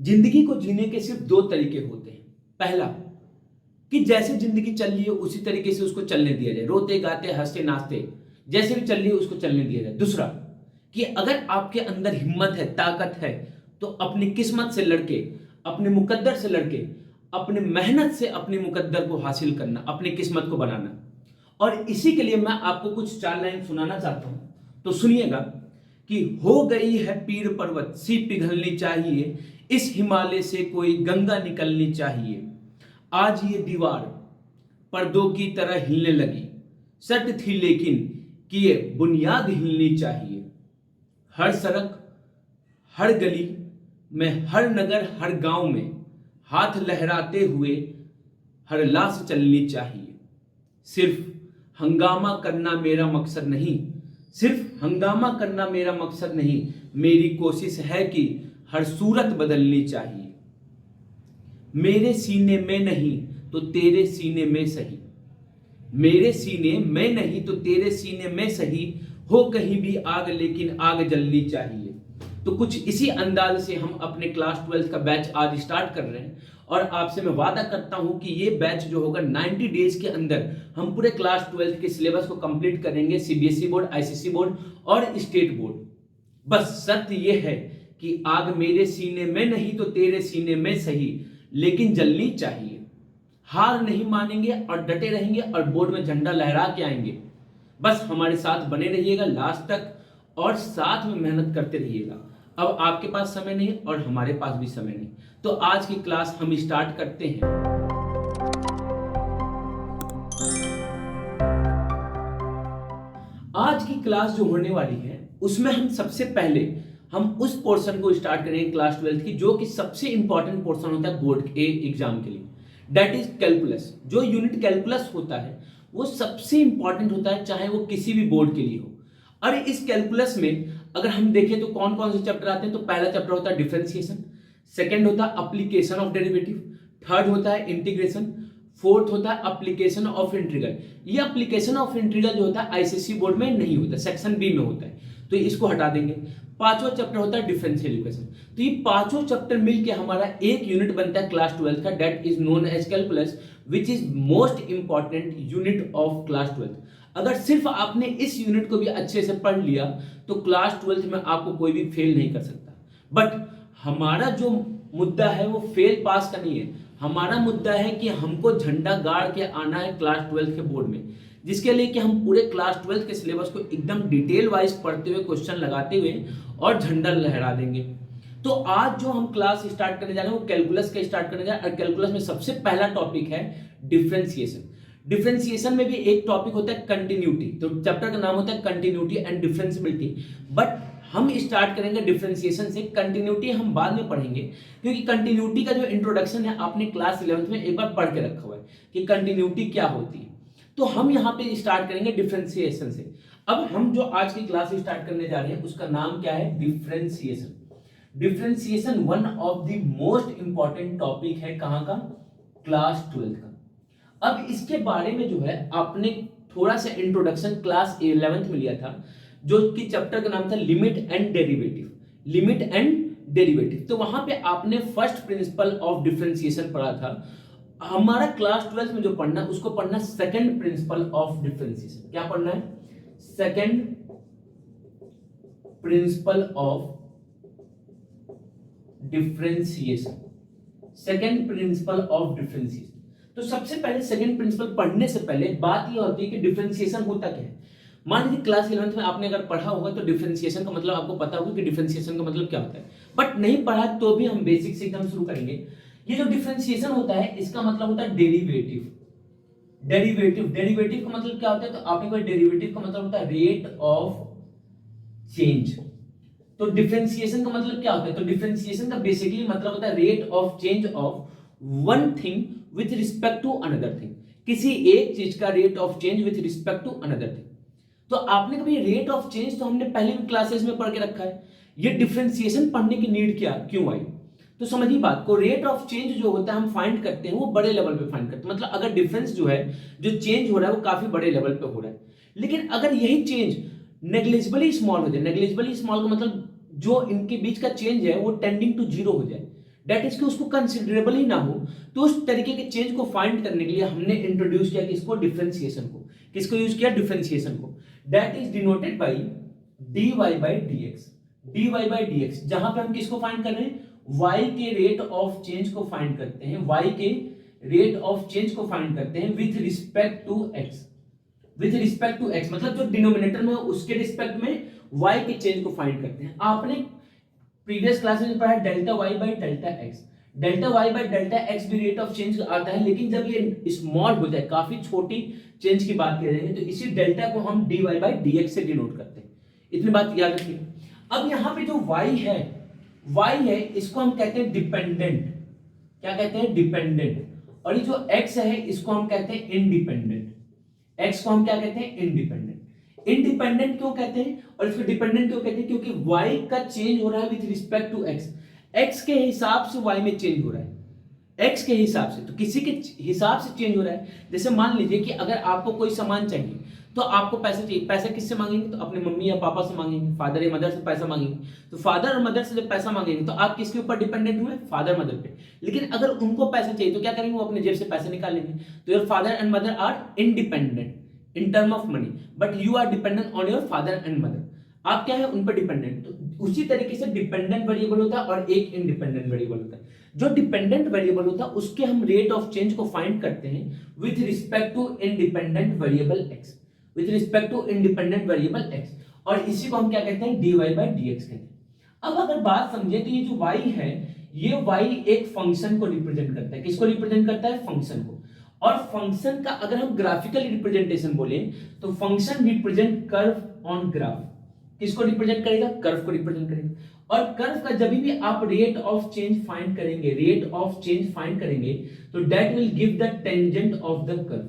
जिंदगी को जीने के सिर्फ दो तरीके होते हैं। पहला, कि जैसे जिंदगी चल रही है उसी तरीके से उसको चलने दिया जाए, रोते गाते हंसते नाचते जैसे भी चल रही है उसको चलने दिया जाए। दूसरा, कि अगर आपके अंदर हिम्मत है, ताकत है, तो अपनी किस्मत से लड़के, अपने मुकद्दर से लड़के, अपने मेहनत से अपने मुकद्दर को हासिल करना, अपनी किस्मत को बनाना। और इसी के लिए मैं आपको कुछ चार लाइन सुनाना चाहता हूं, तो सुनिएगा। कि हो गई है पीर पर्वत सी पिघलनी चाहिए, इस हिमालय से कोई गंगा निकलनी चाहिए। आज ये दीवार पर्दों की तरह हिलने लगी, सट थी लेकिन कि ये बुनियाद हिलनी चाहिए। हर सड़क, हर गली में, हर नगर, हर गांव में हाथ लहराते हुए हर लाश चलनी चाहिए। सिर्फ हंगामा करना मेरा मकसद नहीं, सिर्फ हंगामा करना मेरा मकसद नहीं, मेरी कोशिश है कि हर सूरत बदलनी चाहिए। मेरे सीने में नहीं तो तेरे सीने में सही, मेरे सीने में नहीं तो तेरे सीने में सही, हो कहीं भी आग लेकिन आग जलनी चाहिए। तो कुछ इसी अंदाज से हम अपने क्लास 12 का बैच आज स्टार्ट कर रहे हैं। और आपसे मैं वादा करता हूं कि ये बैच जो होगा 90 डेज के अंदर हम पूरे क्लास 12 के सिलेबस को कंप्लीट करेंगे, सीबीएसई बोर्ड, आईसीएसई बोर्ड और स्टेट बोर्ड। बस शर्त यह है कि आग मेरे सीने में नहीं तो तेरे सीने में सही, लेकिन जलनी चाहिए। हार नहीं मानेंगे और डटे रहेंगे और बोर्ड में झंडा लहरा के आएंगे। बस हमारे साथ बने रहिएगा लास्ट तक और साथ में मेहनत करते रहिएगा। अब आपके पास समय नहीं और हमारे पास भी समय नहीं, तो आज की क्लास हम स्टार्ट करते हैं। आज की क्लास जो होने वाली है उसमें हम सबसे पहले हम उस पोर्शन को स्टार्ट करेंगे क्लास 12 की, जो कि सबसे इंपॉर्टेंट पोर्शन होता है बोर्ड के एग्जाम के लिए, दैट इज कैलकुलस। जो यूनिट कैलकुलस होता है वो सबसे इंपॉर्टेंट होता है, चाहे वो किसी भी बोर्ड के लिए हो। और इस कैलकुलस में अगर हम देखें तो कौन कौन से चैप्टर आते हैं, तो पहला चैप्टर होता है डिफरेंशिएशन, सेकंड होता है एप्लीकेशन ऑफ डेरिवेटिव, थर्ड होता है इंटीग्रेशन, फोर्थ होता है एप्लीकेशन ऑफ इंटीग्रल। ये एप्लीकेशन ऑफ इंटीग्रल जो होता है आईसीएसई बोर्ड में नहीं होता, सेक्शन बी में होता है, तो इसको हटा देंगे। पांचवा चैप्टर होता है डिफरेंशियल इक्वेशन। तो ये पांचों चैप्टर मिलके हमारा एक यूनिट बनता है क्लास 12 का, that is known as calculus, which is most important unit of class 12। अगर सिर्फ आपने इस यूनिट को भी अच्छे से पढ़ लिया तो क्लास 12 में आपको कोई भी फेल नहीं कर सकता। बट हमारा जो मुद्दा है वो फेल पास का नहीं है, हमारा मुद्दा है कि हमको झंडा गाड़ के आना है क्लास 12 के बोर्ड में, जिसके लिए कि हम पूरे क्लास 12 के सिलेबस को एकदम डिटेल वाइज पढ़ते हुए, क्वेश्चन लगाते हुए और झंडा लहरा देंगे। तो आज जो हम क्लास स्टार्ट करने जा रहे हैं वो कैलकुलस का स्टार्ट करने जा रहे हैं। और कैलकुलस में सबसे पहला टॉपिक है डिफरेंशिएशन। डिफरेंशिएशन में भी एक टॉपिक होता है कंटिन्यूटी, तो चैप्टर का नाम होता है कंटिन्यूटी एंड डिफरेंशिएबिलिटी। बट हम स्टार्ट करेंगे डिफरेंशिएशन से, कंटिन्यूटी हम बाद में पढ़ेंगे, क्योंकि कंटिन्यूटी का जो इंट्रोडक्शन है आपने क्लास 11th में एक बार पढ़ के रखा हुआ है कि कंटिन्यूटी क्या होती है। तो हम यहाँ पे स्टार्ट करेंगे डिफरेंशिएशन से। अब हम जो आज की क्लास स्टार्ट करने जा रहे हैं उसका नाम क्या है, differentiation. Differentiation one of the most important topic है, कहां का, क्लास 12 का। अब इसके बारे में जो है आपने थोड़ा सा इंट्रोडक्शन क्लास 11th में लिया था, जो कि चैप्टर का नाम था limit and derivative, limit and derivative. तो वहां पे आपने फर्स्ट प्रिंसिपल ऑफ डिफरेंशिएशन पढ़ा था। हमारा क्लास 12 में जो पढ़ना उसको पढ़ना सेकंड प्रिंसिपल ऑफ डिफरेंशिएशन। क्या पढ़ना है, second principle of differentiation, second principle of differentiation. तो सबसे पहले सेकंड प्रिंसिपल पढ़ने से पहले बात यह होती है कि डिफरेंशिएशन होता क्या है। मान लीजिए क्लास 11th में आपने अगर पढ़ा होगा तो डिफरेंशिएशन का मतलब आपको पता होगा कि डिफरेंशिएशन का मतलब क्या होता है, बट नहीं पढ़ा तो भी हम बेसिक से एकदम शुरू करेंगे। ये जो डिफरेंशिएशन होता है इसका मतलब होता है डेरिवेटिव। डेरिवेटिव, डेरिवेटिव का मतलब क्या होता है, तो आपने कोई डेरिवेटिव का मतलब होता है रेट ऑफ चेंज। तो डिफरेंशिएशन का मतलब क्या होता है, तो डिफरेंशिएशन का बेसिकली मतलब होता है rate of change of one thing with respect to another thing, किसी एक चीज का rate of change with respect to another thing. तो आपने कभी रेट ऑफ चेंज तो हमने पहले भी क्लासेस में पढ़ के रखा है, ये डिफरेंशिएशन पढ़ने की नीड क्या क्यों आई, तो समझिए बात को। रेट ऑफ चेंज जो होता है हम फाइंड करते हैं वो बड़े लेवल पे फाइंड करते हैं, मतलब अगर डिफरेंस जो है, जो चेंज हो रहा है वो काफी बड़े लेवल पे हो रहा है। लेकिन अगर यही चेंज नेग्लिजिबली स्मॉल हो जाए, नेग्लिजिबली स्मॉल का मतलब जो इनके बीच का चेंज है वो टेंडिंग टू जीरो हो जाए, डेट इज कि उसको कंसिडरेबल ही ना हो, तो उस तरीके के चेंज को फाइंड करने के लिए हमने इंट्रोड्यूस किया किसको, डिफरेंशिएशन को। किसको यूज किया, डिफरेंशिएशन को। That is denoted by dy by dx, dy by dx, जहां पे हम किसको फाइंड कर रहे हैं, y के रेट ऑफ चेंज को फाइंड करते हैं, y के रेट ऑफ चेंज को फाइंड करते हैं with respect to x, with respect to x, मतलब जो डिनोमिनेटर में उसके रिस्पेक्ट में y के चेंज को फाइंड करते हैं। आपने प्रीवियस क्लास में पढ़ा delta y by delta x, delta y by delta x भी रेट ऑफ चेंज आता है, लेकिन जब ये स्मॉल हो जाए, काफी छोटी चेंज की बात कर रहे हैं, तो इसी डेल्टा को हम dy बाई dx से डिनोट करते हैं। इतनी बात याद रखिए। अब यहाँ पे जो y है इसको हम कहते हैं डिपेंडेंट, क्या कहते हैं, डिपेंडेंट। और ये जो x है इसको हम कहते हैं इंडिपेंडेंट, x को हम क्या कहते हैं, इंडिपेंडेंट। इंडिपेंडेंट क्यों कहते हैं और इसको डिपेंडेंट क्यों कहते हैं, क्योंकि y का चेंज हो रहा है with respect to x, x के हिसाब से y में चेंज हो रहा है, x के हिसाब से, तो किसी के हिसाब से चेंज हो रहा है। जैसे मान लीजिए कि अगर आपको कोई सामान चाहिए तो आपको पैसा चाहिए, पैसा किससे मांगेंगे, तो अपने मम्मी या पापा से मांगेंगे, फादर या मदर से पैसा मांगेंगे। तो फादर और मदर से जब पैसा मांगेंगे तो आप किसके ऊपर डिपेंडेंट हुए, फादर मदर पे। लेकिन अगर उनको पैसा चाहिए तो क्या करेंगे, वो अपने जेब से पैसे निकालेंगे। तो your father and mother are independent in term of money, but you are dependent on your father and mother. आप क्या है, उन पर डिपेंडेंट। तो उसी तरीके से डिपेंडेंट वेरिएबल होता है और एक इंडिपेंडेंट वेरिएबल होता है। जो डिपेंडेंट वेरिएबल होता है उसके हम रेट ऑफ चेंज को फाइंड करते हैं with respect to independent variable x, with respect to independent variable x, और इसी को हम क्या कहते हैं, dy बाई dx कहते हैं। अब अगर बात समझे तो ये जो y है, ये y एक फंक्शन को रिप्रेजेंट करता है। किसको रिप्रेजेंट करता है, फंक्शन को। और फंक्शन का अगर हम ग्राफिकल रिप्रेजेंटेशन बोले तो function represent curve on graph. किसको रिप्रेजेंट करेगा, कर्व को रिप्रेजेंट करेगा। और कर्व का जब भी आप रेट ऑफ चेंज फाइंड करेंगे, रेट ऑफ चेंज फाइंड करेंगे, तो that will give the tangent of the curve.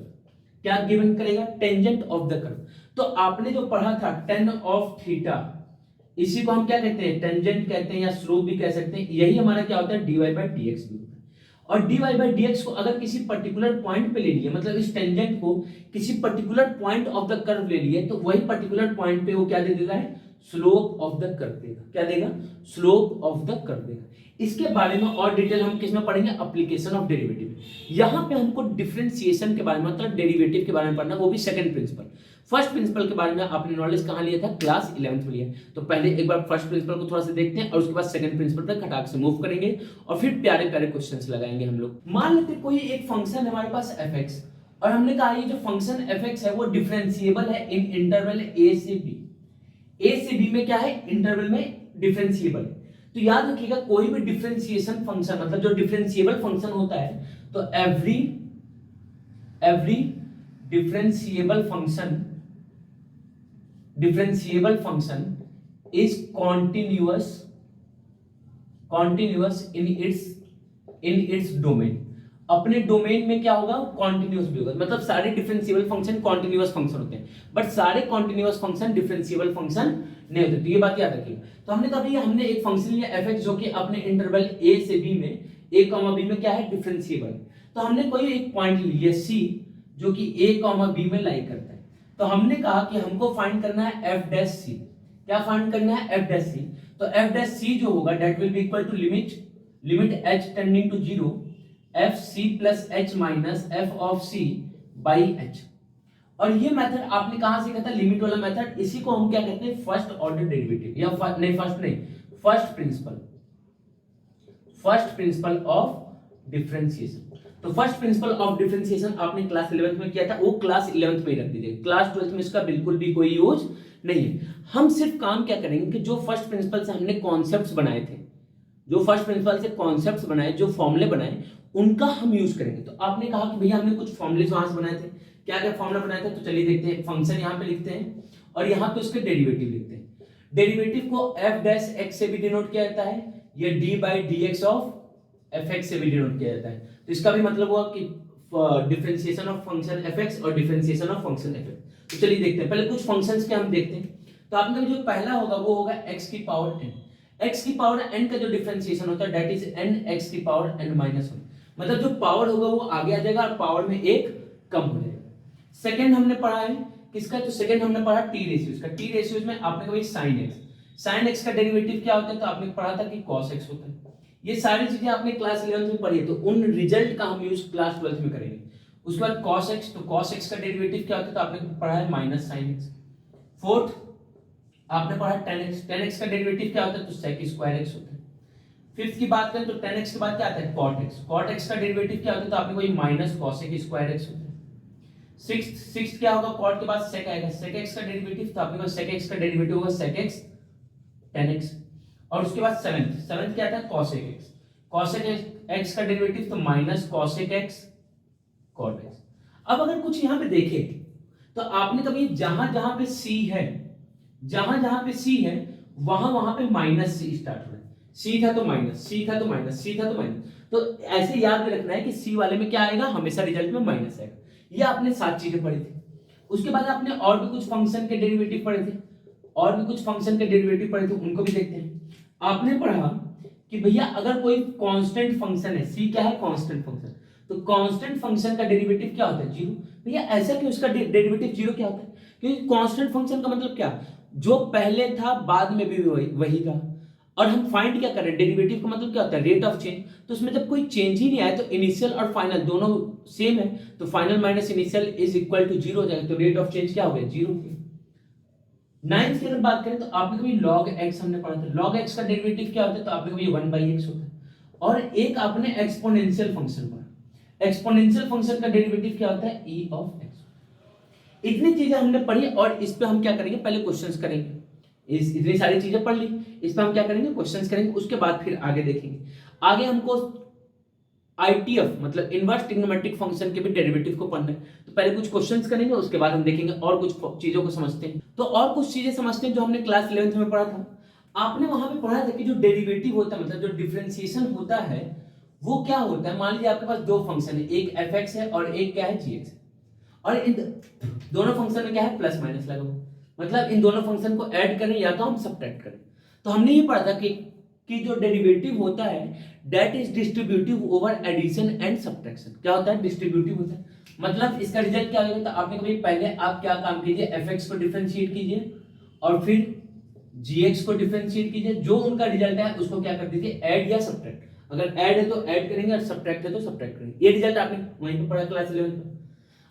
क्या गिवन करेगा, टेंजेंट ऑफ द कर्व। तो आपने जो पढ़ा था टेन ऑफ थीटा, इसी को हम क्या कहते हैं, टेंजेंट कहते हैं या स्लोप भी कह सकते हैं। यही हमारा क्या होता है, dy बाई dx भी होता है। और dy बाई dx को अगर किसी पर्टिकुलर पॉइंट पे ले लिए, मतलब इस टेंजेंट को किसी particular point of the curve ले लिए, तो वही पर्टिकुलर पॉइंट पे वो क्या दे देता है, स्लोप ऑफ द कर्व देगा। क्या देगा, स्लोप ऑफ द कर्व देगा। इसके बारे में और डिटेल हम किस में पढ़ेंगे, एप्लीकेशन ऑफ डेरिवेटिव। यहाँ पे हमको डिफरेंशिएशन के बारे में, मतलब डेरिवेटिव के बारे में पढ़ना, वो भी सेकंड प्रिंसिपल। फर्स्ट प्रिंसिपल के बारे में आपने नॉलेज कहाँ लिया था, क्लास 11th में लिया। तो पहले एक बार फर्स्ट प्रिंसिपल को थोड़ा सा देखते हैं और उसके बाद सेकंड प्रिंसिपल पर खटाक से मूव करेंगे और फिर प्यारे प्यारे क्वेश्चंस लगाएंगे हम लोग। मान लेते कोई एक फंक्शन हमारे पास fx, और हमने कहा ये जो फंक्शन fx है वो डिफरेंशिएबल है इन इंटरवल a से b। a से b में क्या है, इंटरवल में डिफरेंशिएबल है। तो याद रखिएगा कोई भी डिफरेंशिएशन फंक्शन, मतलब जो डिफरेंशिएबल फंक्शन होता है, तो every differentiable function is continuous in its domain. अपने डोमेन में क्या होगा, कॉन्टिन्यूअस भी होगा। मतलब सारे डिफरेंशिएबल फंक्शन कॉन्टिन्यूअस फंक्शन होते हैं, बट सारे कॉन्टिन्यूअस फंक्शन डिफरेंशिएबल फंक्शन नहीं होते। तो ये बात याद रखिएगा। तो हमने कहा भैया हमने एक फंक्शन लिया fx जो कि अपने इंटरवल a से b में, a, b में क्या है, डिफरेंशिएबल। तो हमने कोई एक पॉइंट लिया c जो कि a, b में लाई करता है। तो हमने कहा कि हमको फाइंड करना है f डैश c। क्या फाइंड करना है, f डैश c। तो f डैश c जो होगा that will be equal to limit h tending to 0 f c plus h minus f of c by h। और ये मेथड आपने कहां सीखा था, लिमिट वाला मेथड। इसी को हम क्या कहते हैं, फर्स्ट ऑर्डर डेरिवेटिव, या फर्स्ट प्रिंसिपल ऑफ डिफरेंशिएशन। तो फर्स्ट प्रिंसिपल ऑफ डिफरेंशिएशन आपने क्लास 11th में किया था, वो क्लास 11th में ही रख दीजिए। क्लास 12th में इसका बिल्कुल भी कोई यूज नहीं है। हम सिर्फ काम क्या करेंगे कि जो फर्स्ट प्रिंसिपल से हमने कॉन्सेप्ट्स बनाए थे, जो फर्स्ट प्रिंसिपल से कॉन्सेप्ट्स बनाए, जो फॉर्मूले बनाए, उनका हम यूज करेंगे। तो आपने कहा कि भैया हमने कुछ फॉर्मूले वहां से बनाए थे, क्या क्या फॉर्मूला बनाए थे, तो चलिए देखते हैं। फंक्शन यहाँ पे लिखते हैं और यहाँ पे उसके डेरिवेटिव लिखते हैं। डेरिवेटिव को f डैश x से भी डिनोट किया जाता है, ये d by dx of fx से भी डिनोट किया जाता है। तो इसका भी मतलब हुआ कि डिफरेंशिएशन ऑफ फंक्शन fx और डिफरेंशिएशन ऑफ फंक्शन fx। तो चलिए देखते हैं, पहले कुछ फंक्शंस के हम देखते हैं। तो आपने जो पहला होगा वो होगा x की पावर n। x की पावर n का जो डिफरेंशिएशन होता है दैट इज n x की पावर n माइनस 1। मतलब जो पावर होगा वो आगे आ जाएगा और पावर में एक कम हो जाएगा। सेकंड हमने पढ़ा है किसका, तो सेकंड हमने पढ़ा टी रेशियोज का। टी रेशियोज में आपने कभी साइन एक्स का डेरिवेटिव क्या होता है, तो आपने पढ़ा था कि cos x होता है। ये सारी चीजें आपने क्लास 11th में पढ़ी है, तो उन रिजल्ट का हम यूज क्लास 12th में करेंगे। उसके बाद cos x, तो cos x का डेरिवेटिव क्या होता है, तो आपने पढ़ा है माइनस साइन x। फोर्थ आपने पढ़ा tan x, tan x का डेरिवेटिव क्या होता है, तो sec स्क्वायर x होता है। फिफ्थ की बात करें तो tan x के बाद क्या आता है, cot x, cot x का डेरिवेटिव क्या होता है, तो आपने कोई माइनस cosec स्क्वायर x होता है। सिक्स्थ क्या होगा, cot के बाद sec आएगा, sec x का डेरिवेटिव, तो आपके पास sec x का डेरिवेटिव होगा sec x tan x। और उसके बाद सेवेंथ क्या आता है, cosec x, cosec x का डेरिवेटिव तो minus cosec x cot x। अब अगर कुछ यहाँ पे देखें तो आपने कभी जहां जहां पे c है, जहां जहां पे c है वहां वहां पे माइनस c स्टार्ट हो रहा है, c था तो माइनस, c था तो माइनस, c था तो माइनस, तो ऐसे याद में रखना है कि c वाले में क्या आएगा, हमेशा रिजल्ट में माइनस आएगा। ये आपने 7 चीजें पढ़ी थी। उसके बाद आपने और भी कुछ फंक्शन के डेरिवेटिव पढ़े थे, और भी कुछ फंक्शन के डेरिवेटिव पढ़े थे, उनको भी देखते हैं। आपने पढ़ा कि भैया अगर कोई कांस्टेंट फंक्शन है, c क्या है, कांस्टेंट फंक्शन, तो कांस्टेंट फंक्शन का डेरिवेटिव क्या होता है, जीरो। भैया ऐसा क्यों, उसका डेरिवेटिव जीरो क्या होता है, क्योंकि कांस्टेंट फंक्शन का मतलब क्या, जो पहले था बाद में भी वही था। और हम फाइंड क्या कर रहे हैं, डेरिवेटिव का मतलब क्या होता है, रेट ऑफ चेंज। तो उसमें जब कोई चेंज ही नहीं आया तो इनिशियल और फाइनल दोनों सेम है, तो final minus initial is equal to zero हो जाएगा, तो रेट ऑफ चेंज क्या हो गया, जीरो। नाइन्थ की अगर बात करें तो आपने कभी log x हमने पढ़ा था, log x का डेरिवेटिव क्या होता है, तो आपने कभी 1/x होता है। और एक आपने एक्सपोनेंशियल फंक्शन पढ़ा, एक्सपोनेंशियल फंक्शन का डेरिवेटिव क्या होता है, e of x। इतनी चीजें हमने पढ़ी और इस पे हम क्या करेंगे, पहले क्वेश्चंस करेंगे। इस इतनी सारी चीजें पढ़ ली, इस पे हम क्या करेंगे, क्वेश्चंस करेंगे। उसके बाद फिर आगे देखेंगे, आगे हमको ITF मतलब इनवर्स ट्रिग्नोमेट्रिक फंक्शन के भी डेरिवेटिव को पढ़ना है। तो पहले कुछ क्वेश्चंस करेंगे, उसके बाद हम देखेंगे और कुछ चीजों को समझते हैं। तो और कुछ चीजें समझते हैं जो हमने क्लास 11th में पढ़ा था। आपने वहां पे पढ़ा था कि जो डेरिवेटिव होता है, मतलब जो डिफरेंशिएशन होता है, वो क्या होता है। मान लीजिए आपके पास दो फंक्शन है, एक fx है और एक क्या है, gx। और इन दोनों फंक्शन में क्या है, प्लस माइनस लगा हुआ, मतलब इन दोनों फंक्शन को ऐड करें या तो हम सब्ट्रैक्ट करें। तो हमने ये पढ़ा था कि जो डेरिवेटिव होता है that is distributive over addition and subtraction. क्या होता है, डिस्ट्रीब्यूटिव होता है, मतलब इसका रिजल्ट क्या होगा। तो आपने कभी पहले आप क्या काम कीजिए, fx को डिफरेंशिएट कीजिए और फिर gx को डिफरेंशिएट कीजिए, जो उनका रिजल्ट है उसको क्या कर दीजिए, ऐड या सब्ट्रैक्ट। अगर ऐड है तो ऐड करेंगे और सब्ट्रैक्ट है तो सब्ट्रैक्ट करेंगे। ये रिजल्ट आपने वहीं पे पढ़ा क्लास 11 में।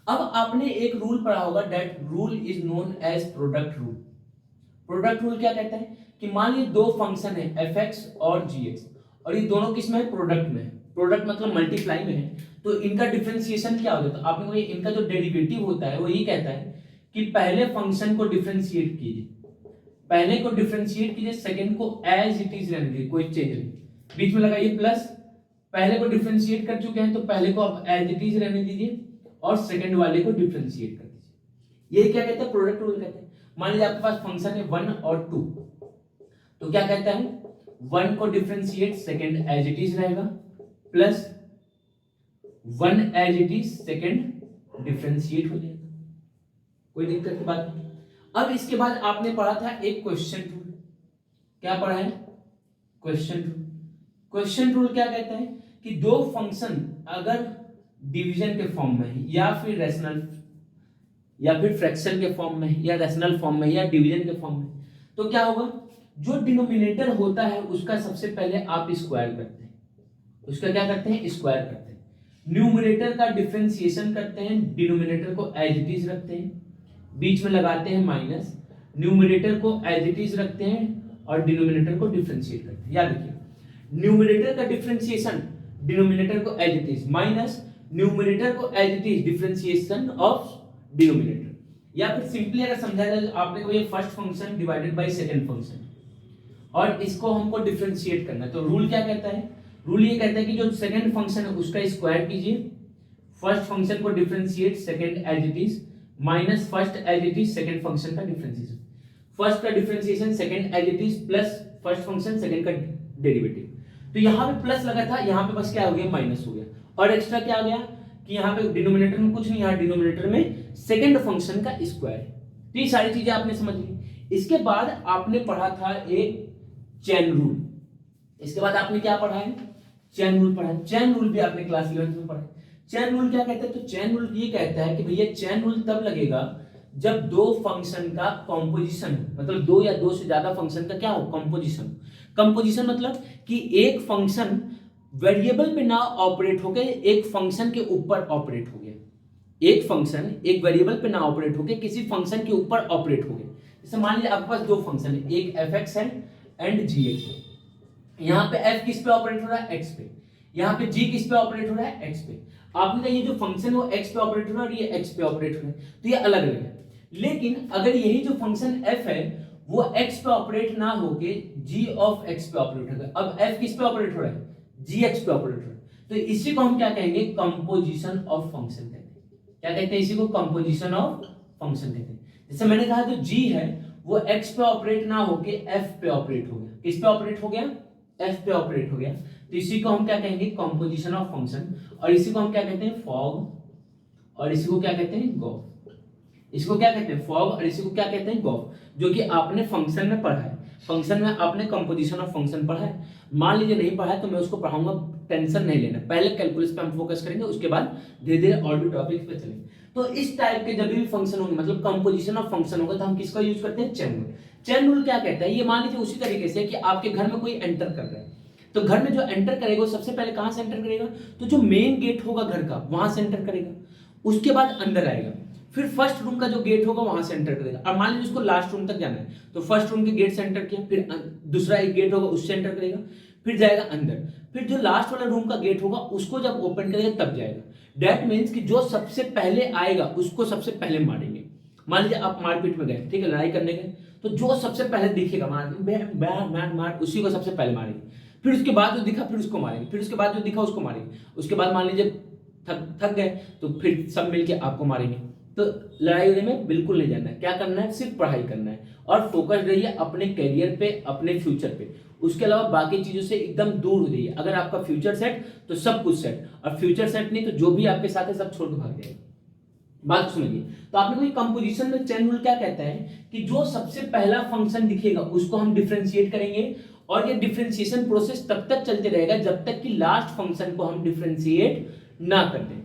अब आपने एक रूल पढ़ा होगा, that rule is known as product rule. Product rule क्या कहता है कि मान लीजिए दो फंक्शन है fx और gx, और ये दोनों किस में है, प्रोडक्ट में है। प्रोडक्ट मतलब मल्टीप्लाई में है, तो इनका डिफरेंशिएशन क्या होता है। तो आपने कोई इनका जो डेरिवेटिव होता है वो ये कहता है कि पहले फंक्शन को डिफरेंशिएट कीजिए, पहले को डिफरेंशिएट कीजिए, सेकंड को एज इट इज रहने दीजिए, कोई चेंज नहीं, बीच में लगाइए प्लस। पहले को डिफरेंशिएट कर चुके हैं तो पहले को आप एज इट इज रहने दीजिए और सेकंड वाले को डिफरेंशिएट कर दीजिए। ये क्या कहता है, प्रोडक्ट रूल कहते हैं। मान लीजिए आपके पास फंक्शन है 1 और 2, तो क्या कहता है, 1 को differentiate, second as it is रहेगा, plus 1 as it is, second differentiate हो जाएगा, कोई दिक्कत की बात नहीं। अब इसके बाद आपने पढ़ा था एक क्वेश्चन रूल। क्या पढ़ा है, क्वेश्चन रूल। क्वेश्चन रूल क्या कहता है कि दो फंक्शन अगर डिवीजन के फॉर्म में है या फिर रेशनल या फिर फ्रैक्शन के फॉर्म में या रेशनल फॉर्म में या डिवीजन के फॉर्म में, तो क्या होगा, जो डिनोमिनेटर होता है उसका सबसे पहले आप स्क्वायर करते हैं, उसका क्या करते हैं, स्क्वायर करते हैं। न्यूमरेटर का डिफरेंशिएशन करते हैं, डिनोमिनेटर को एज इट इज रखते हैं, बीच में लगाते हैं माइनस, न्यूमरेटर को एज इट इज रखते हैं और डिनोमिनेटर को डिफरेंशिएट करते हैं। याद रखिए, न्यूमरेटर का डिफरेंशिएशन डिनोमिनेटर को as it is, minus numerator को as it is differentiation of denominator. या फिर सिंपली अगर समझाया जाए तो आपने को ये first function divided by second function, और इसको हमको डिफरेंशिएट करना है। तो रूल क्या कहता है, रूल ये कहता है कि जो सेकंड फंक्शन है उसका स्क्वायर कीजिए, फर्स्ट फंक्शन को differentiate, second as it is, minus first as it is, second function का डिफरेंशिएशन, फर्स्ट का differentiation, second as it is, plus first function second का डेरिवेटिव। तो यहाँ पे प्लस लगा था, यहाँ पे बस क्या हो गया, माइनस हो गया, और एक्स्ट्रा क्या आ गया कि यहाँ पे डिनोमिनेटर में कुछ नहीं, यहाँ डिनोमिनेटर में सेकंड फंक्शन का स्क्वायर। तो ये सारी चीजें आपने समझ ली। इसके बाद आपने पढ़ा था एक चेन रूल। इसके बाद आपने क्या पढ़ा है, चेन रूल पढ़ा है। चेन रूल भी आपने क्लास 11th में पढ़ा है। चेन रूल क्या कहता है, तो चेन रूल ये कहता है कि भैया चेन रूल तब लगेगा जब दो फंक्शन का कॉम्पोजिशन, मतलब दो या दो से ज्यादा फंक्शन का क्या हो, कॉम्पोजिशन। कंपोजिशन मतलब कि एक फंक्शन वेरिएबल पे ना ऑपरेट होके एक फंक्शन के ऊपर ऑपरेट हो गया, एक फंक्शन एक वेरिएबल पे ना ऑपरेट होके किसी फंक्शन के ऊपर ऑपरेट हो गया। जैसे मान लीजिए आपके पास दो फंक्शन है, एक fx है एंड gx है। यहाँ पे f किस पे ऑपरेट हो रहा है, x पे, यहाँ पे g किस पे ऑपरेट हो रहा है, x पे। आपने कहा ये जो फंक्शन है वो x पे ऑपरेट हो रहा है और ये x पे ऑपरेट हो रहा है, तो ये अलग अलग है। लेकिन अगर यही जो फंक्शन f है वो x पे ऑपरेट ना होके g ऑफ x पे ऑपरेट होगा, अब f किस पे ऑपरेट हो रहा है, gx पे ऑपरेट हो रहा है, तो इसी को हम क्या कहेंगे, कंपोजिशन ऑफ फंक्शन कहते हैं। क्या कहते हैं इसी को, कंपोजिशन ऑफ फंक्शन कहते हैं। जैसे मैंने कहा जो g है वो x पे ऑपरेट ना होके f पे ऑपरेट हो गया, किस पे ऑपरेट हो गया, f पे ऑपरेट हो गया, तो इसी को हम क्या कहेंगे, कंपोजिशन ऑफ फंक्शन। और इसी को हम क्या कहते हैं, फॉग, और इसी को क्या कहते हैं, गॉफ। इसको क्या कहते हैं, फॉग, और इसी को क्या कहते हैं, गॉफ, जो कि आपने फंक्शन में पढ़ा है। फंक्शन में आपने कंपोजिशन ऑफ फंक्शन पढ़ा है। मान लीजिए नहीं पढ़ा है तो मैं उसको पढ़ाऊंगा, टेंशन नहीं लेना, पहले कैलकुलस पे हम फोकस करेंगे, उसके बाद धीरे धीरे और भी टॉपिक्स पे चलेंगे। तो इस टाइप के जब भी फंक्शन होंगे, मतलब कंपोजिशन ऑफ फंक्शन होगा, तो हम किसका यूज करते हैं, चेन रूल। चेन रूल क्या कहता है, ये मान लीजिए उसी तरीके से कि आपके घर में कोई एंटर कर रहा है, तो घर में जो एंटर करेगा वो सबसे पहले कहां से एंटर करेगा, तो जो मेन गेट होगा घर का वहां से एंटर करेगा, उसके बाद अंदर आएगा, फिर फर्स्ट रूम का जो गेट होगा वहां से एंटर करेगा। और मान लीजिए उसको लास्ट रूम तक जाना है, तो फर्स्ट रूम के गेट से एंटर किया, फिर दूसरा एक गेट होगा उससे एंटर करेगा, फिर जाएगा अंदर, फिर जो लास्ट वाला रूम का गेट होगा उसको जब ओपन करेगा तब जाएगा। दैट मीन्स कि जो सबसे पहले आएगा उसको सबसे पहले मारेंगे। मान लीजिए आप मारपीट में गए, ठीक है, लड़ाई करने गए, तो जो सबसे पहले दिखेगा मार उसी को सबसे पहले मारेंगे, फिर उसके बाद जो दिखा फिर उसको मारेंगे, फिर उसके बाद जो दिखा उसको मारेंगे, उसके बाद मान लीजिए थक गए तो फिर सब मिलके आपको मारेंगे। तो लड़ाई होने में बिल्कुल नहीं जाना है, क्या करना है, सिर्फ पढ़ाई करना है और फोकस रहिए अपने करियर पे, अपने फ्यूचर पे। उसके अलावा बाकी चीजों से एकदम दूर हो जाइए। अगर आपका फ्यूचर सेट तो सब कुछ सेट, और फ्यूचर सेट नहीं तो जो भी आपके साथ है सब छोड़ के भाग जाएगा। बात समझिए। तो आपने कोई कंपोजिशन में चेन रूल क्या कहता है कि जो सबसे पहला फंक्शन दिखेगा उसको हम डिफरेंशिएट करेंगे, और ये डिफरेंशिएशन प्रोसेस तब तक चलते रहेगा जब तक कि लास्ट फंक्शन को हम डिफरेंशिएट ना कर दें।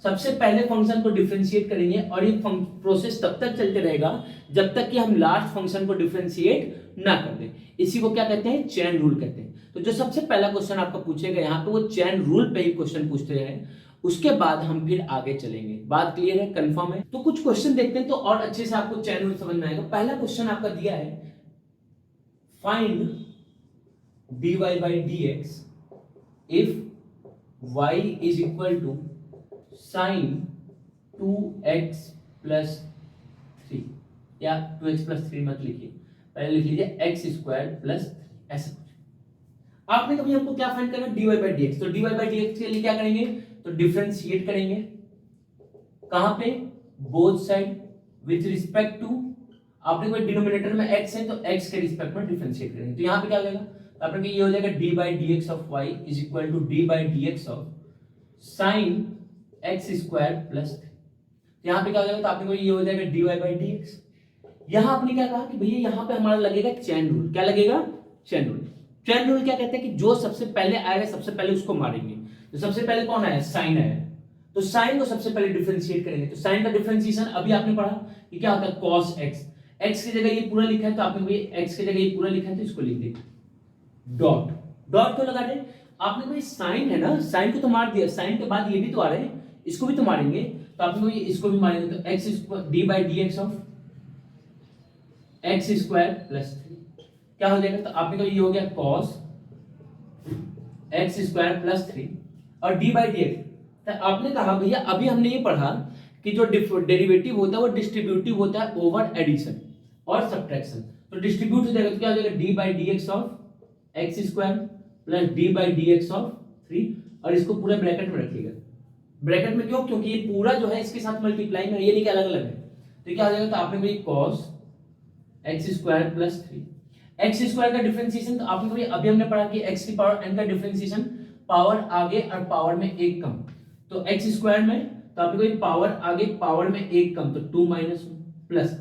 सबसे पहले फंक्शन को डिफरेंशिएट करेंगे और ये प्रोसेस तब तक चलते रहेगा जब तक कि हम लास्ट फंक्शन को डिफरेंशिएट ना कर दें। इसी को क्या कहते हैं, चेन रूल कहते हैं। तो जो सबसे पहला क्वेश्चन आपका पूछेगा यहाँ पे वो चेन रूल पे ही क्वेश्चन पूछते हैं, उसके बाद हम फिर आगे चलेंगे। बात क्लियर है, कंफर्म है? तो कुछ क्वेश्चन देखते हैं तो और अच्छे से आपको चेन रूल समझ में आएगा। पहला क्वेश्चन आपका दिया है, find dy by dx if y is equal to sin 2x plus 3, या 2x plus 3 मत लिखिए, पहले लिख लीजिए x स्क्वायर प्लस 3, ऐसा कुछ। आपने कभी हमको क्या फाइंड करना, dy by dx, तो dy by dx के लिए क्या करेंगे, तो डिफरेंशिएट करेंगे, कहां पे, both side with respect to, आपने कोई डिनोमिनेटर में x है तो x के रिस्पेक्ट में डिफरेंशिएट करेंगे। तो यहां पे क्या हो जाएगा, तो आपने ये हो जाएगा d by dx of y is equal to d by dx of sin x square plus 3। यहां पे क्या हो जाएगा, तो आपने ये हो जाएगा dy by dx। यहां आपने क्या कहा कि भैया यहां पे हमारा लगेगा चेन रूल। क्या लगेगा, चेन रूल। चेन रूल क्या कहते हैं कि जो सबसे पहले आएगा सबसे पहले उसको मारेंगे। तो सबसे पहले कौन आया, साइन आया, तो साइन को सबसे पहले डिफरेंशिएट करेंगे। तो साइन का डिफरेंशिएशन अभी आपने पढ़ा कि क्या होता है, cos x, x की जगह ये पूरा लिखा है तो आपने कोई x की जगह ये पूरा लिखा है तो इसको लिख दीजिए डॉट। डॉट क्यों लगा रहे, आपने कोई साइन है ना, साइन को तो मार दिया, साइन के बाद ये भी तो आ रहे हैं, इसको भी तो मारेंगे, तो आपने कोई इसको भी मारेंगे, तो x d by dx of x square plus 3 क्या हो जाएगा, तो आपने कोई ये हो गया cos x स्क्वायर प्लस 3 और d by dx। तो आपने कहा भैया अभी हमने ये पढ़ा कि जो डेरिवेटिव होता है वो डिस्ट्रीब्यूटिव होता है ओवर एडिशन और सब्ट्रैक्शन। तो डिस्ट्रीब्यूट हो जाएगा तो क्या हो जाएगा, d by dx of x square plus d by dx of 3, और इसको पूरा ब्रैकेट में रखिएगा। ब्रैकेट में क्यों, क्योंकि ये पूरा जो है इसके साथ मल्टीप्लाई में, ये नहीं कि अलग अलग है। तो क्या हो जाएगा, तो आपने कोई cos x square plus 3, x square का डिफरेंशिएशन, तो आपने कोई अभी हमने पढ़ा कि x की पावर n का डिफरेंशिएशन, पावर आगे और पावर में एक कम, तो x स्क्वायर में, तो आपने कोई पावर आगे पावर में एक कम, तो 2 माइनस प्लस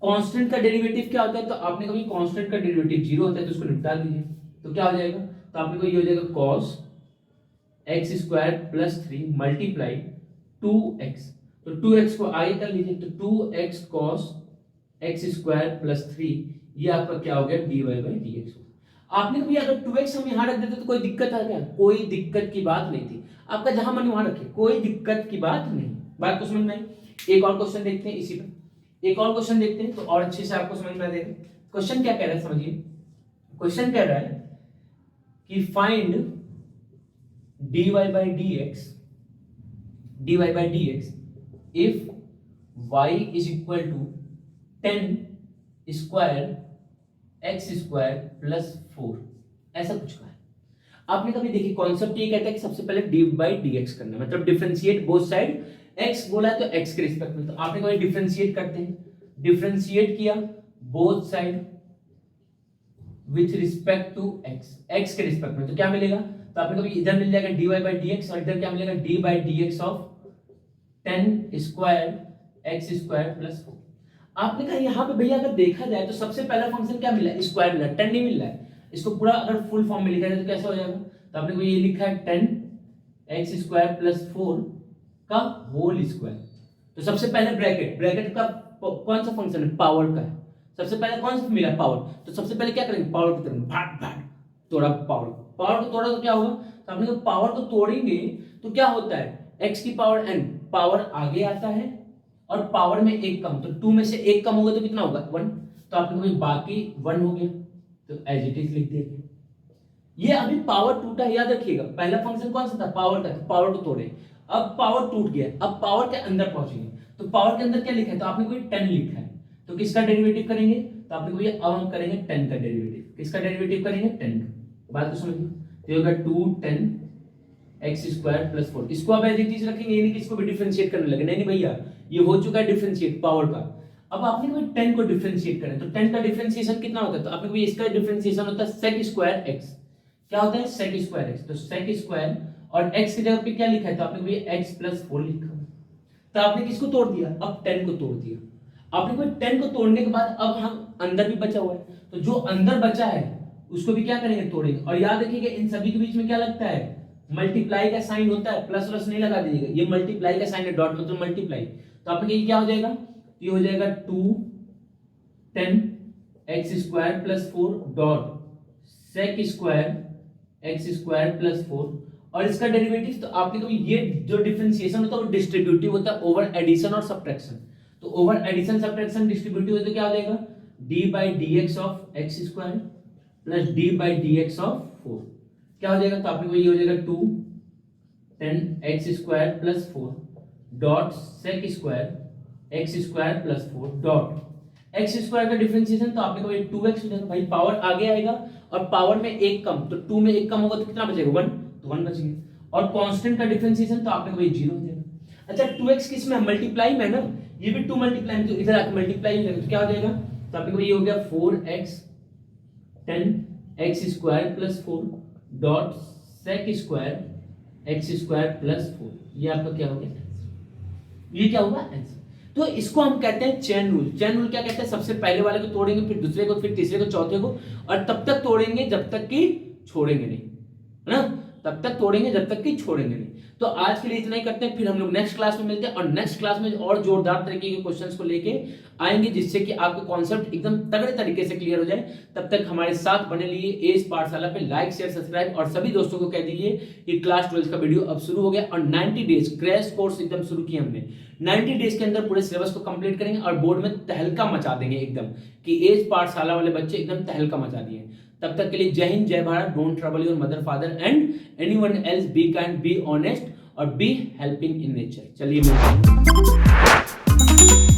कांस्टेंट का डेरिवेटिव क्या होता है, तो आपने कभी कांस्टेंट का डेरिवेटिव 0 होता है तो उसको निपटा दीजिए। तो क्या हो जाएगा, तो आपने को ये हो जाएगा cos x square plus 3 multiply 2x, तो 2x को आगे कर लीजिए, तो 2x cos x square plus 3, ये आपका क्या हो गया, dy by dx। आपने कभी अगर 2x हम यहाँ रख देते तो कोई दिक्कत है क्या? कोई दिक्कत की बात नहीं थी। आपका जहां मन वहां रखे, कोई दिक्कत की बात नहीं। बात को समझ में आई? एक और क्वेश्चन देखते हैं इसी पर, एक और क्वेश्चन देखते हैं तो और अच्छे से आपको समझ में आ जाएगा। क्वेश्चन क्या कह रहा है समझिए। क्वेश्चन कह रहा है कि find dy by dx if y is equal to 10 square x square plus 4, ऐसा कुछ कहा है। आपने कभी देखी कॉन्सेप्ट ये कहता है कि सबसे पहले dy by dx करना, मतलब डिफरेंशिएट बोथ साइड। x बोला है तो x के रिस्पेक्ट में, तो आपने कभी डिफरेंशिएट करते हैं, डिफरेंशिएट किया both side with respect to x के रिस्पेक्ट में, तो क्या मिलेगा? तो आपने कभी इधर मिल जाएगा dy by dx और इधर क्या मिलेगा? d by dx of 10 square x square plus 4। आपने कहा यहाँ पे भैया अगर देखा जाए तो सबसे पहला फंक्शन क्या मिला है? स्क्वायर मिला है, 10 नहीं मिल रहा है। इसको पूरा अगर फुल फॉर्म में लिखा जाए तो कैसा हो जाएगा? तो आपने को ये लिखा है 10 x स्क्वायर प्लस 4 का होल स्क्वायर। तो सबसे पहले ब्रैकेट का कौन सा फंक्शन है? पावर का है। सबसे पहले कौन सा मिला? पावर। तो सबसे पहले क्या करेंगे? पावर की तरफ भाग तोड़ा, पावर को तोड़ा तो क्या होगा? तो आपने कहा पावर को तोड़ेंगे तो क्या होता है? x की पावर n, पावर आगे आता है और पावर में एक कम, तो 2 में से एक कम होगा तो कितना होगा? 1। तो आपने कहा बाकी 1 हो गया, तो एज इट इज लिख दिया। ये अभी पावर टूटा, याद रखिएगा। पहला फंक्शन कौन सा था? पावर का, तो पावर को तोड़े। अब पावर टूट गया, अब पावर के अंदर पहुंचेंगे, तो पावर के अंदर क्या लिखा है? तो आपने कोई 10 लिखा है, तो किसका डेरिवेटिव करेंगे? तो आपने कोई अब हम करेंगे 10 का डेरिवेटिव। किसका डेरिवेटिव करेंगे? 10 का। बात को समझिए, तो होगा 2 10 x स्क्वायर प्लस 4। इसको अब एज इट इज रखेंगे, यानी कि इसको भी डिफरेंशिएट करने लगे। नहीं भैया, ये हो चुका है डिफरेंशिएट पावर का। अब आपने कोई 10 को डिफरेंशिएट करें तो 10 का डिफरेंशिएशन कितना होता है? तो आपने कोई इसका डिफरेंशिएशन होता है sec स्क्वायर x। क्या होता है? sec square x। तो sec स्क्वायर और x की जगह पे क्या लिखा है? तो आपने कोई x प्लस 4 लिखा। तो आपने किसको तोड़ दिया? अब 10 को तोड़ दिया। आपने कोई 10 को तोड़ने के बाद अब हम अंदर भी बचा हुआ है, तो जो अंदर बचा है उसको भी क्या करेंगे? तोड़ेंगे। और याद रखिएगा इन सभी के बीच में क्या लगता है? मल्टीप्लाई का साइन होता है, प्लस प्लस नहीं लगा दीजिएगा, ये मल्टीप्लाई का साइन है, डॉट मतलब मल्टीप्लाई। तो आपके क्या हो जाएगा? ये हो जाएगा 2 10 x square plus 4 dot sec square x square plus 4, और इसका डेरिवेटिव तो आपने कभी ये जो डिफरेंशिएशन होता है वो डिस्ट्रीब्यूटिव होता है ओवर एडिशन और सब्ट्रैक्शन। तो ओवर एडिशन सब्ट्रैक्शन डिस्ट्रीब्यूटिव होता है, क्या हो जाएगा? d by dx of x square plus d by dx of 4 क्या हो जाएगा? तो आपने को ये हो जाएगा 2 10 x square plus 4 dot sec square x square plus 4 dot x square का डिफरेंशिएशन, तो आपने को ये 2x हो जाएगा। भाई पावर आगे आएगा और पावर में एक कम, तो 2 में एक कम होगा तो कितना बचेगा? 1, तो 1 बच गया। और कांस्टेंट का डिफरेंशिएशन तो आपने को ये 0 हो जाएगा। अच्छा 2x किस में? मल्टीप्लाई में ना, ये भी 2 मल्टीप्लाई में, तो इधर आके मल्टीप्लाई हो जाएगा, तो क्या हो जाएगा? तो आपने को ये हो गया 4x 10 x square plus 4 dot sec square x square plus 4। ये आपका क्या हो गया? ये क्या होगा? आंसर। तो इसको हम कहते हैं चेन रूल। चेन रूल क्या कहते हैं? सबसे पहले वाले को तोड़ेंगे, फिर दूसरे को, फिर तीसरे को, चौथे को, और तब तक तोड़ेंगे जब तक कि छोड़ेंगे नहीं, है ना? तब तक तोड़ेंगे जब तक कि छोड़ेंगे नहीं। तो आज के लिए इतना ही करते हैं, फिर हम लोग नेक्स्ट क्लास में मिलते हैं, और नेक्स्ट क्लास में और जोरदार तरीके के क्वेश्चंस को लेके आएंगे, जिससे कि आपको कॉन्सेप्ट एकदम तगड़े तरीके से क्लियर हो जाए। तब तक हमारे साथ बने लिए एज पाठशाला पे लाइक शेयर सब्सक्राइब, और सभी दोस्तों को कह दीजिए कि क्लास 12 का वीडियो अब शुरू हो गया, और 90 डेज क्रैश कोर्स एकदम शुरू किया हमने। 90 डेज के अंदर पूरे सिलेबस को कंप्लीट करेंगे और बोर्ड में तहलका मचा देंगे एकदम, कि एज पाठशाला वाले बच्चे एकदम तहलका मचा दिए। तब तक के लिए जय हिंद, जय Bharat. Don't trouble your mother father and anyone else. Be kind, be honest और बी हेल्पिंग इन नेचर। चलिए मिलते हैं।